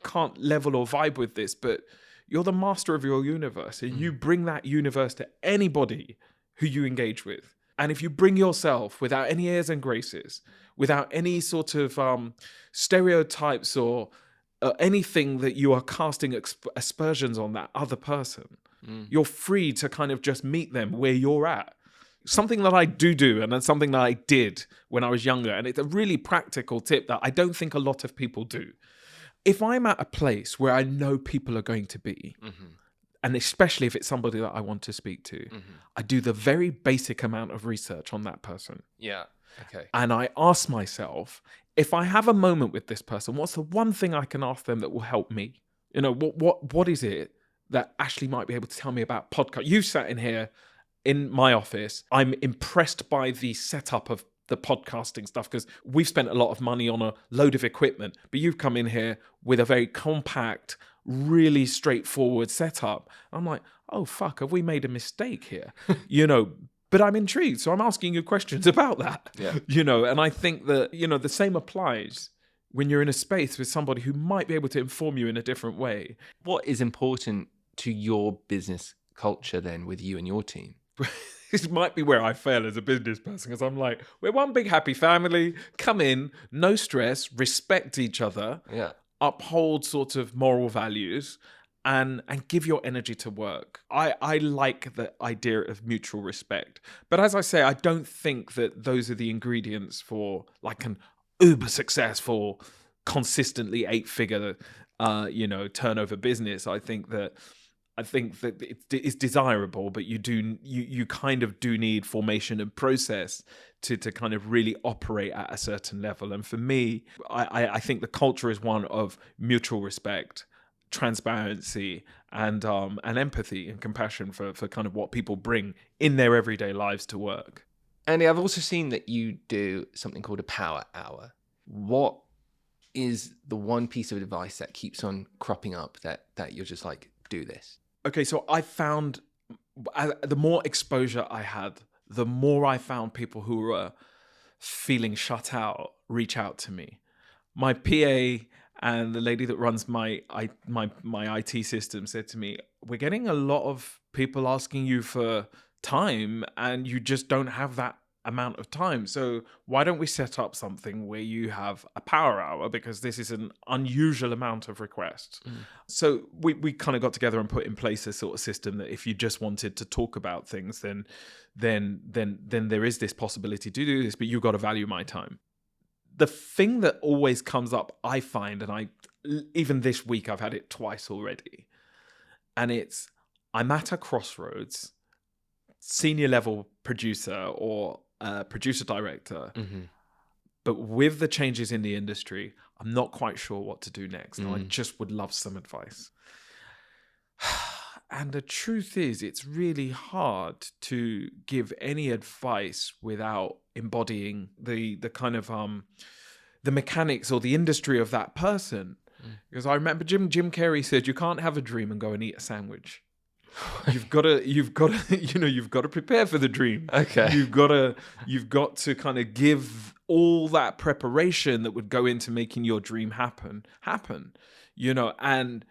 can't level or vibe with this, but you're the master of your universe, and you bring that universe to anybody who you engage with. And if you bring yourself without any airs and graces, without any sort of stereotypes or anything that you are casting aspersions on that other person, you're free to kind of just meet them where you're at. Something that I do, and that's something that I did when I was younger, and it's a really practical tip that I don't think a lot of people do. If I'm at a place where I know people are going to be, and especially if it's somebody that I want to speak to, I do the very basic amount of research on that person.
Yeah. Okay.
And I ask myself, if I have a moment with this person, what's the one thing I can ask them that will help me? What is it that Ashley might be able to tell me about podcast? You sat in here in my office. I'm impressed by the setup of the podcasting stuff, because we've spent a lot of money on a load of equipment, but you've come in here with a very compact, really straightforward setup. I'm like, oh fuck, have we made a mistake here? But I'm intrigued, so I'm asking you questions about that.
Yeah.
And I think that, the same applies when you're in a space with somebody who might be able to inform you in a different way.
What is important to your business culture then with you and your team?
This might be where I fail as a business person, because I'm like, we're one big happy family, come in, no stress, respect each other, uphold sort of moral values, and give your energy to work. I like the idea of mutual respect. But as I say, I don't think that those are the ingredients for like an uber successful, consistently 8-figure, turnover business. I think that it's desirable, but you kind of do need formation and process to kind of really operate at a certain level. And for me, I think the culture is one of mutual respect, transparency, and empathy and compassion for kind of what people bring in their everyday lives to work.
Andy, I've also seen that you do something called a power hour. What is the one piece of advice that keeps on cropping up that you're just like, do this?
Okay, so I found the more exposure I had, the more I found people who were feeling shut out reach out to me. My PA and the lady that runs my IT system said to me, we're getting a lot of people asking you for time and you just don't have that amount of time. So why don't we set up something where you have a power hour, because this is an unusual amount of requests. So we kind of got together and put in place a sort of system that if you just wanted to talk about things, then there is this possibility to do this, but you've got to value my time. The thing that always comes up, I find, and even this week I've had it twice already, and it's, I'm at a crossroads, senior level producer or producer director, but with the changes in the industry, I'm not quite sure what to do next. And I just would love some advice. And the truth is, it's really hard to give any advice without embodying the kind of the mechanics or the industry of that person. Because I remember Jim Carrey said, you can't have a dream and go and eat a sandwich. You've got to prepare for the dream.
Okay.
You've got to kind of give all that preparation that would go into making your dream happen, and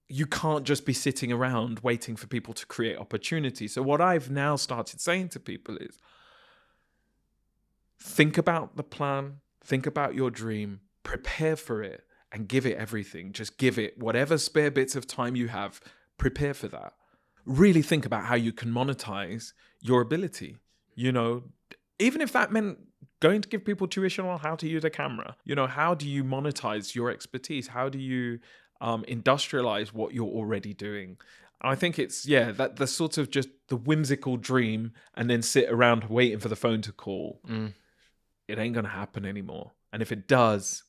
you can't just be sitting around waiting for people to create opportunity. So what I've now started saying to people is, think about the plan, think about your dream, prepare for it, and give it everything. Just give it whatever spare bits of time you have, prepare for that. Really think about how you can monetize your ability. Even if that meant going to give people tuition on how to use a camera, how do you monetize your expertise? How do you industrialize what you're already doing? I think it's, that the sort of just the whimsical dream and then sit around waiting for the phone to call. It ain't going to happen anymore. And if it does,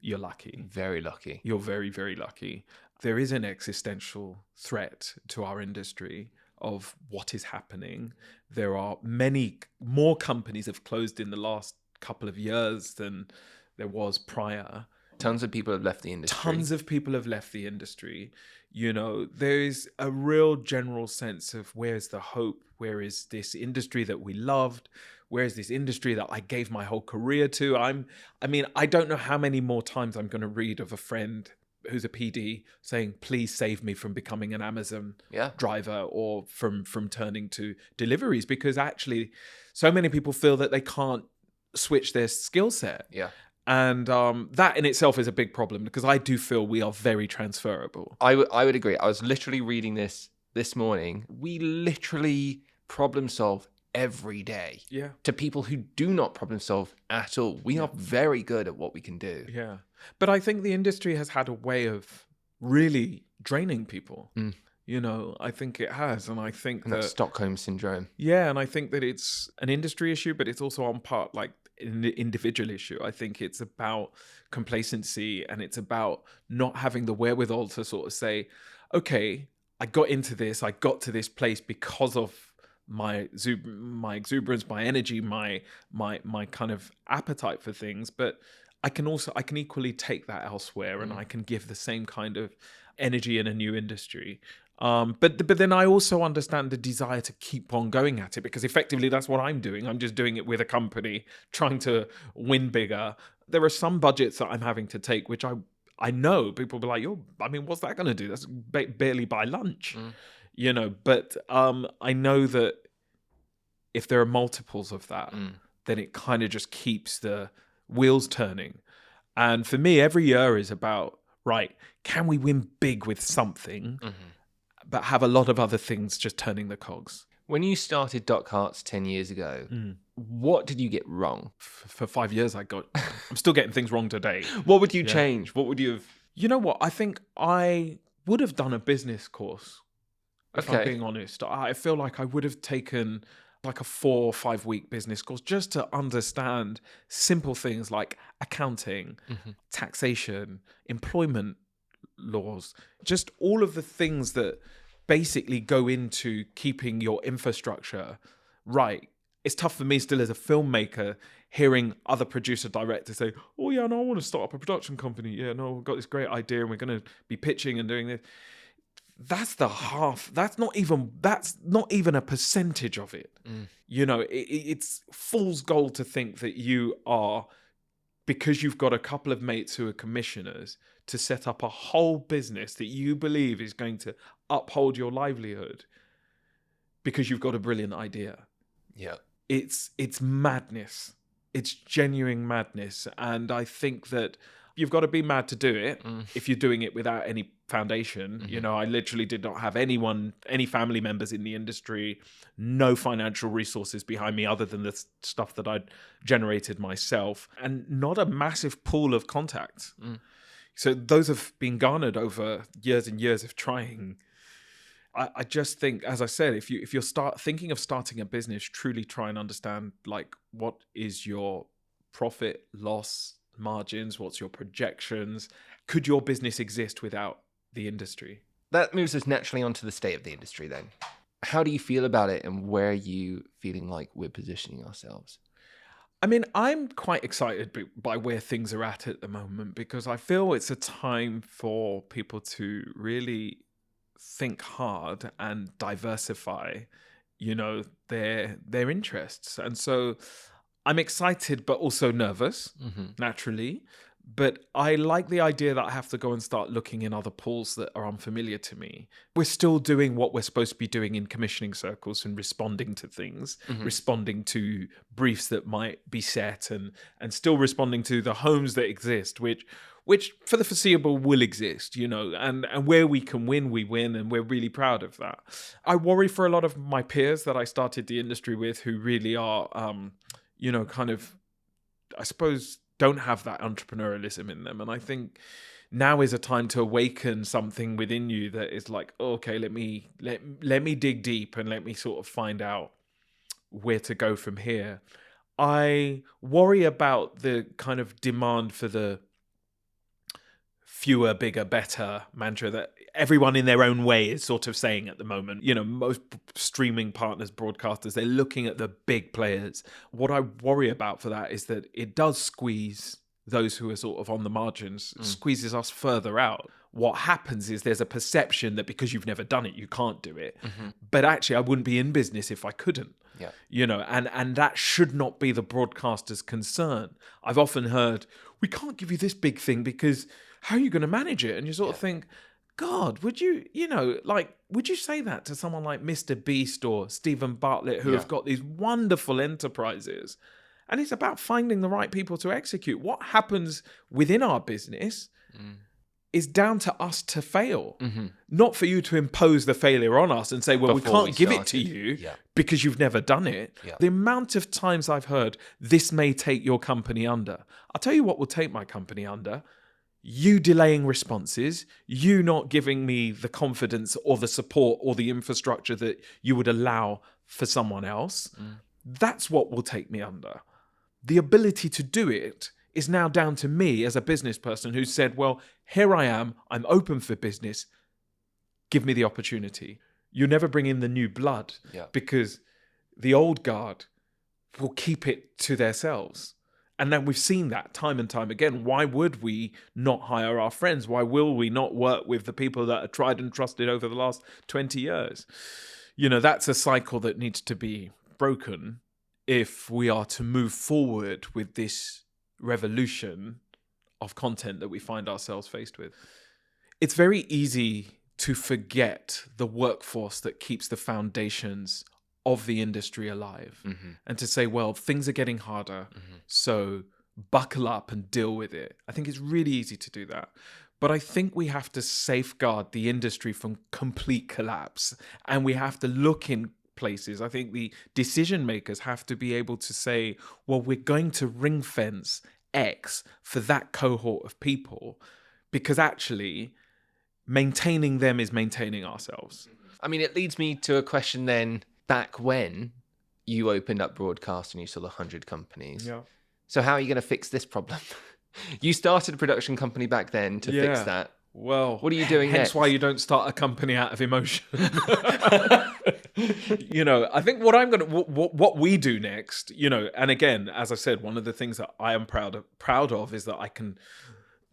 you're lucky.
Very lucky.
You're very, very lucky. There is an existential threat to our industry of what is happening. There are many more companies have closed in the last couple of years than there was prior.
Tons of people have left the industry. There is a real general sense of, where's the hope? Where is this industry that we loved? Where is this industry that I gave my whole career to? I don't know how many more times I'm going to read of a friend who's a PD saying, please save me from becoming an Amazon driver or from turning to deliveries, because actually so many people feel that they can't switch their skill set. Yeah.
And that in itself is a big problem, because I do feel we are very transferable.
I would agree. I was literally reading this morning. We literally problem solve every day to people who do not problem solve at all. We are very good at what we can do.
Yeah. But I think the industry has had a way of really draining people. I think it has. And I think
that Stockholm syndrome.
Yeah. And I think that it's an industry issue, but it's also on part like an individual issue. I think it's about complacency, and it's about not having the wherewithal to sort of say, okay, I got into this, I got to this place because of my exuberance, my energy, my kind of appetite for things, but I can equally take that elsewhere, and I can give the same kind of energy in a new industry. But then I also understand the desire to keep on going at it, because effectively that's what I'm doing. I'm just doing it with a company, trying to win bigger. There are some budgets that I'm having to take, which I know people will be like, what's that going to do? That's barely buy lunch. But I know that if there are multiples of that, then it kind of just keeps the wheels turning. And for me, every year is about, right, can we win big with something, but have a lot of other things just turning the cogs?
When you started Doc Hearts 10 years ago, what did you get wrong?
For 5 years, I'm still getting things wrong today.
What would you change? What would you have?
You know what? I think I would have done a business course. If I'm being honest, I feel like I would have taken like a 4 or 5 week business course just to understand simple things like accounting, taxation, employment laws, just all of the things that basically go into keeping your infrastructure right. It's tough for me still as a filmmaker hearing other producer directors say, oh yeah, no, I want to start up a production company. Yeah, no, we've got this great idea and we're going to be pitching and doing this. that's the half. That's not even a percentage of it. You know, it's fool's gold to think that you are, because you've got a couple of mates who are commissioners, to set up a whole business that you believe is going to uphold your livelihood because you've got a brilliant idea.
Yeah.
It's madness. It's genuine madness. And I think that you've got to be mad to do it if you're doing it without any foundation. You know, I literally did not have any family members in the industry, no financial resources behind me other than the stuff that I'd generated myself, and not a massive pool of contacts. So those have been garnered over years and years of trying. I just think, as I said, if you're thinking of starting a business, truly try and understand, like, what is your profit, loss, margins, what's your projections? Could your business exist without the industry?
That moves us naturally onto the state of the industry then. How do you feel about it, and where are you feeling like we're positioning ourselves?
I mean, I'm quite excited by where things are at the moment, because I feel it's a time for people to really think hard and diversify, you know, their interests. And so I'm excited, but also nervous, naturally. But I like the idea that I have to go and start looking in other pools that are unfamiliar to me. We're still doing what we're supposed to be doing in commissioning circles and responding to things, responding to briefs that might be set, and still responding to the homes that exist, which for the foreseeable will exist, you know, and where we can win, we win, and we're really proud of that. I worry for a lot of my peers that I started the industry with, who really are, you know, kind of, I suppose, don't have that entrepreneurialism in them. And I think now is a time to awaken something within you that is like, oh, okay, let me dig deep and let me sort of find out where to go from here. I worry about the kind of demand for the fewer, bigger, better mantra that everyone in their own way is sort of saying at the moment. You know, most streaming partners, broadcasters, they're looking at the big players. What I worry about for that is that it does squeeze those who are sort of on the margins, squeezes us further out. What happens is there's a perception that because you've never done it, you can't do it. But actually, I wouldn't be in business if I couldn't. Yeah. You know, and that should not be the broadcaster's concern. I've often heard, we can't give you this big thing because how are you going to manage it? And you sort of think, God, would you say that to someone like Mr. Beast or Stephen Bartlett, who have got these wonderful enterprises? And it's about finding the right people to execute. What happens within our business is down to us to fail, not for you to impose the failure on us and say, well, we can't give it to you because you've never done it. The amount of times I've heard, this may take your company under. I'll tell you what will take my company under. You delaying responses, you not giving me the confidence or the support or the infrastructure that you would allow for someone else. That's what will take me under. The ability to do it is now down to me as a business person who said, well, here I am, I'm open for business, give me the opportunity. You never bring in the new blood because the old guard will keep it to themselves. And then we've seen that time and time again. Why would we not hire our friends? Why will we not work with the people that are tried and trusted over the last 20 years? You know, that's a cycle that needs to be broken if we are to move forward with this revolution of content that we find ourselves faced with. It's very easy to forget the workforce that keeps the foundations of the industry alive, and to say, well, things are getting harder, so buckle up and deal with it. I think it's really easy to do that. But I think we have to safeguard the industry from complete collapse, and we have to look in places. I think the decision makers have to be able to say, well, we're going to ring fence X for that cohort of people, because actually maintaining them is maintaining ourselves.
I mean, it leads me to a question then. Back when you opened up broadcast and you saw 100 companies. So how are you going to fix this problem? You started a production company back then to fix that.
Well,
what are you doing
hence
next?
Why you don't start a company out of emotion. You know, I think what we do next, you know, and again, as I said, one of the things that I am proud of is that I can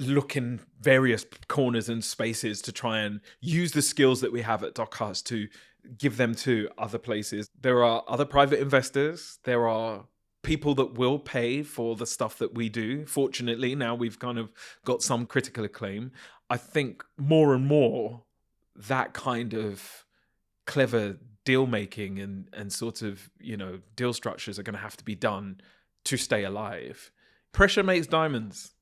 look in various corners and spaces to try and use the skills that we have at Dockhouse to give them to other places. There are other private investors. There are people that will pay for the stuff that we do. Fortunately, now we've kind of got some critical acclaim. I think more and more that kind of clever deal making and sort of, deal structures are going to have to be done to stay alive. Pressure makes diamonds.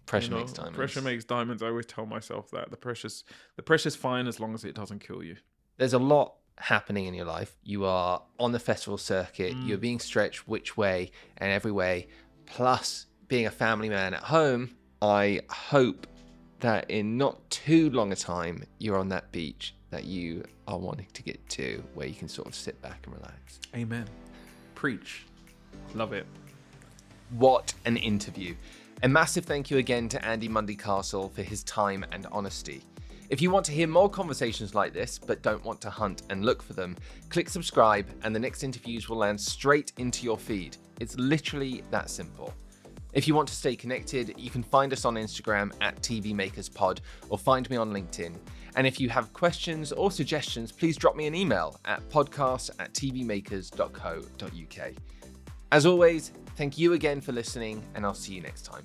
Pressure makes diamonds.
Pressure makes diamonds. I always tell myself that. The pressure's fine as long as it doesn't kill you.
There's a lot happening in your life. You are on the festival circuit. You're being stretched which way and every way. Plus, being a family man at home, I hope that in not too long a time, you're on that beach that you are wanting to get to, where you can sort of sit back and relax.
Amen. Preach. Love it.
What an interview. A massive thank you again to Andy Mundy-Castle for his time and honesty. If you want to hear more conversations like this, but don't want to hunt and look for them, click subscribe and the next interviews will land straight into your feed. It's literally that simple. If you want to stay connected, you can find us on Instagram at TVMakersPod or find me on LinkedIn. And if you have questions or suggestions, please drop me an email at podcast@tvmakers.co.uk. As always, thank you again for listening, and I'll see you next time.